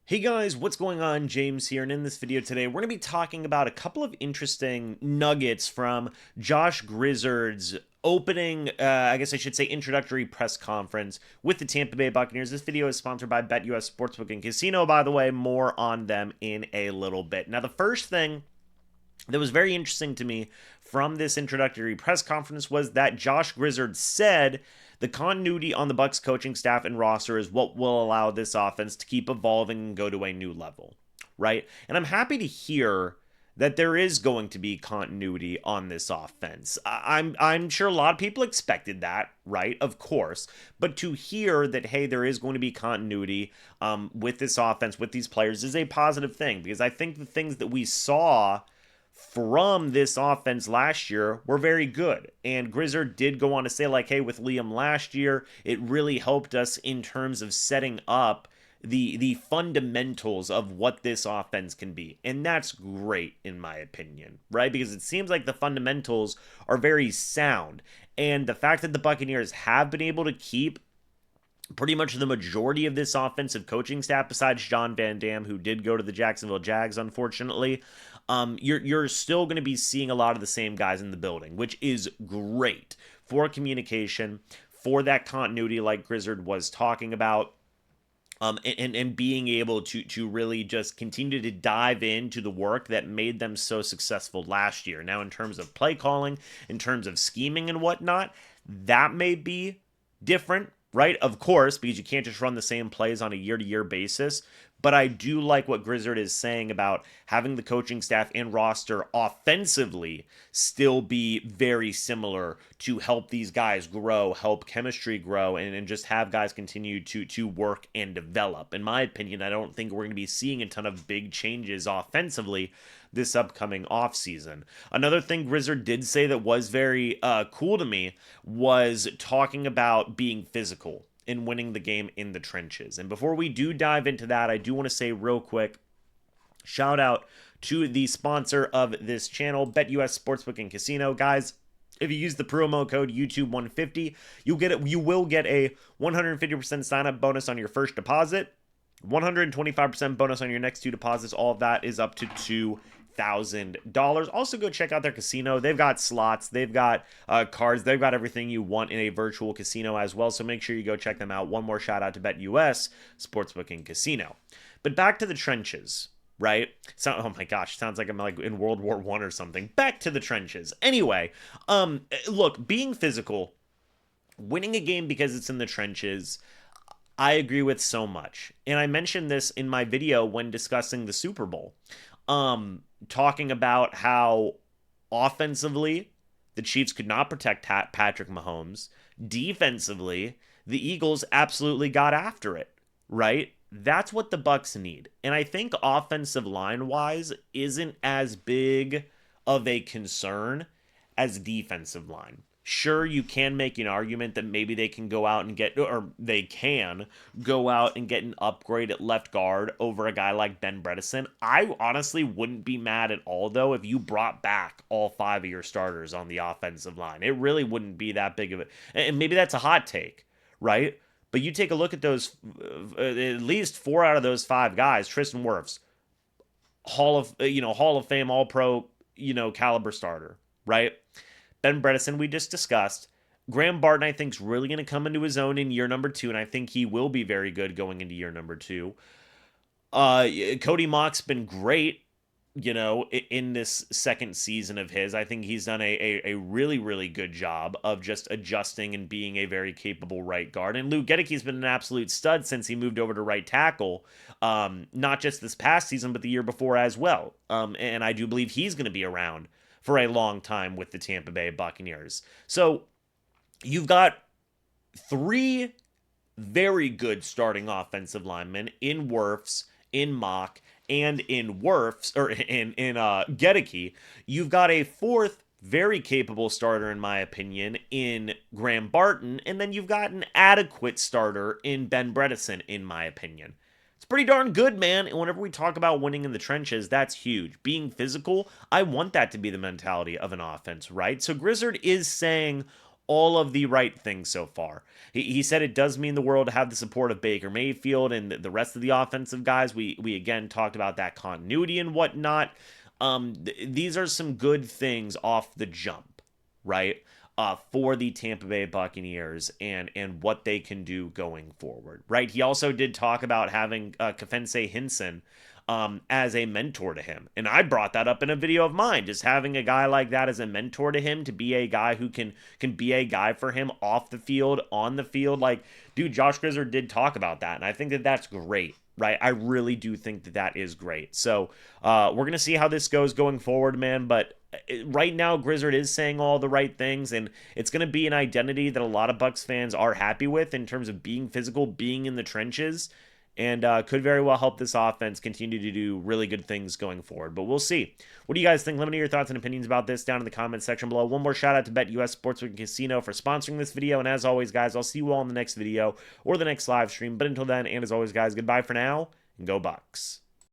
Hey guys, what's going on? James here, and in this video today, we're going to be talking about a couple of interesting nuggets from Josh Grizzard's opening, I guess I should say introductory press conference with the Tampa Bay Buccaneers. This video is sponsored by BetUS Sportsbook and Casino, by the way, more on them in a little bit. Now, the first thing that was very interesting to me from this introductory press conference was that Josh Grizzard said the continuity on the Bucs coaching staff and roster is what will allow this offense to keep evolving and go to a new level, right? And I'm happy to hear that there is going to be continuity on this offense. I'm sure a lot of people expected that, right? Of course, but to hear that, hey, there is going to be continuity with this offense, with these players, is a positive thing, because I think the things that we saw from this offense last year were very good. And Grizzard did go on to say, like, hey, with Liam last year, it really helped us in terms of setting up the fundamentals of what this offense can be. And that's great, in my opinion, right? Because it seems like the fundamentals are very sound. And the fact that the Buccaneers have been able to keep pretty much the majority of this offensive coaching staff, besides John Van Dam, who did go to the Jacksonville Jags, unfortunately, you're still going to be seeing a lot of the same guys in the building, which is great for communication, for that continuity like Grizzard was talking about. And being able to really just continue to dive into the work that made them so successful last year. Now, in terms of play calling, in terms of scheming and whatnot, that may be different, right? Of course, because you can't just run the same plays on a year-to-year basis. But I do like what Grizzard is saying about having the coaching staff and roster offensively still be very similar to help these guys grow, help chemistry grow, and just have guys continue to work and develop. In my opinion, I don't think we're going to be seeing a ton of big changes offensively this upcoming offseason. Another thing Grizzard did say that was very cool to me was talking about being physical in winning the game in the trenches. And before we do dive into that, I do want to say real quick, shout out to the sponsor of this channel, BetUS Sportsbook and Casino. Guys, if you use the promo code YouTube150, you will get a 150% sign-up bonus on your first deposit, 125% bonus on your next two deposits. All of that is up to $2,000. Also, go check out their casino. They've got slots, they've got cards, they've got everything you want in a virtual casino as well. So make sure you go check them out. One more shout out to BetUS Sportsbook and Casino. But back to the trenches, right? So, oh my gosh, sounds like I'm like in World War I or something. Back to the trenches. Anyway, look, being physical, winning a game because it's in the trenches, I agree with so much. And I mentioned this in my video when discussing the Super Bowl. Talking about how offensively the Chiefs could not protect Patrick Mahomes. Defensively, the Eagles absolutely got after it, right? That's what the Bucs need. And I think offensive line-wise isn't as big of a concern as defensive line. Sure, you can make an argument that maybe they can go out and get, or they can go out and get an upgrade at left guard over a guy like Ben Bredeson. I honestly wouldn't be mad at all, though, if you brought back all five of your starters on the offensive line. It really wouldn't be that big of it. And maybe that's a hot take, right? But you take a look at those, at least four out of those five guys, Tristan Wirfs, Hall of Fame, All Pro, caliber starter, right? Ben Bredeson, we just discussed. Graham Barton, I think, is really going to come into his own in year number 2, and I think he will be very good going into year number 2. Cody Mock's been great, in this second season of his. I think he's done a really, really good job of just adjusting and being a very capable right guard. And Luke Gedecke's been an absolute stud since he moved over to right tackle, not just this past season, but the year before as well. And I do believe he's going to be around for a long time with the Tampa Bay Buccaneers. So you've got three very good starting offensive linemen in Wirfs, in Mock, and in Gedecke. You've got a fourth very capable starter, in my opinion, in Graham Barton, and then you've got an adequate starter in Ben Bredeson, in my opinion. It's pretty darn good, man. And whenever we talk about winning in the trenches, that's huge. Being physical, I want that to be the mentality of an offense, right? So Grizzard is saying all of the right things so far. He said it does mean the world to have the support of Baker Mayfield and the rest of the offensive guys. We again talked about that continuity and whatnot. These are some good things off the jump, right? For the Tampa Bay Buccaneers and what they can do going forward, right? He also did talk about having Kefense Hinson as a mentor to him. And I brought that up in a video of mine, just having a guy like that as a mentor to him, to be a guy who can be a guy for him off the field, on the field. Like, dude, Josh Grizzard did talk about that, and I think that that's great. Right, I really do think that that is great. So we're gonna see how this goes going forward, man. But right now, Grizzard is saying all the right things, and it's gonna be an identity that a lot of Bucs fans are happy with in terms of being physical, being in the trenches, and could very well help this offense continue to do really good things going forward. But we'll see. What do you guys think? Let me know your thoughts and opinions about this down in the comments section below. One more shout out to BetUS Sportsbook and Casino for sponsoring this video. And as always, guys, I'll see you all in the next video or the next live stream. But until then, and as always, guys, goodbye for now, and go Bucs.